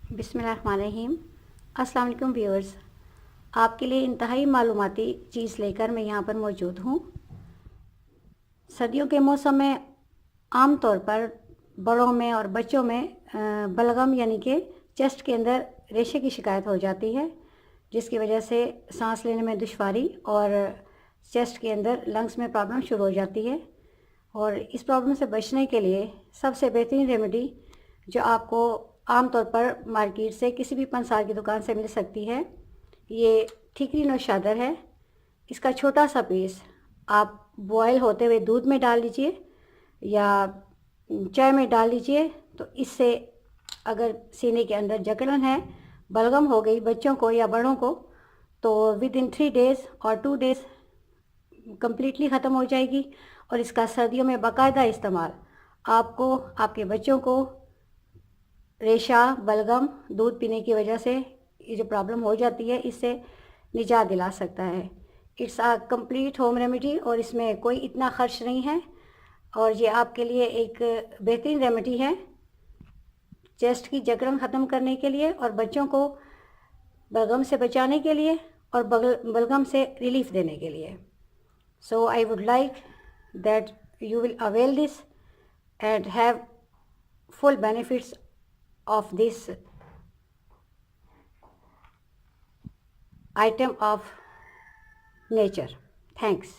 बिस्मिल्लाहिर्रहमानिर्रहीम। अस्सलाम वालेकुम व्यूअर्स, आपके लिए इंतहाई मालूमाती चीज़ लेकर मैं यहाँ पर मौजूद हूँ। सर्दियों के मौसम में आम तौर पर बड़ों में और बच्चों में बलगम यानी कि चेस्ट के अंदर रेशे की शिकायत हो जाती है, जिसकी वजह से सांस लेने में दुश्वारी और चेस्ट के अंदर लंग्स में प्रॉब्लम शुरू हो जाती है। और इस प्रॉब्लम से बचने के लिए सबसे बेहतरीन रेमेडी जो आपको आमतौर पर मार्केट से किसी भी पंसार की दुकान से मिल सकती है, ये ठीकरी नौशादर है। इसका छोटा सा पीस आप बॉयल होते हुए दूध में डाल लीजिए या चाय में डाल लीजिए। तो इससे अगर सीने के अंदर जकड़न है, बलगम हो गई बच्चों को या बड़ों को, तो विद इन 3 डेज़ और 2 डेज़ कम्प्लीटली ख़त्म हो जाएगी। और इसका सर्दियों में बाकायदा इस्तेमाल आपको, आपके बच्चों को रेशा, बलगम, दूध पीने की वजह से ये जो प्रॉब्लम हो जाती है, इससे निजात दिला सकता है। It's a complete home remedy और इसमें कोई इतना खर्च नहीं है और ये आपके लिए एक बेहतरीन रेमेडी है चेस्ट की जकड़न ख़त्म करने के लिए और बच्चों को बलगम से बचाने के लिए और बलगम से रिलीफ देने के लिए। So I would like that you will avail this and have full benefits of this item of nature. Thanks.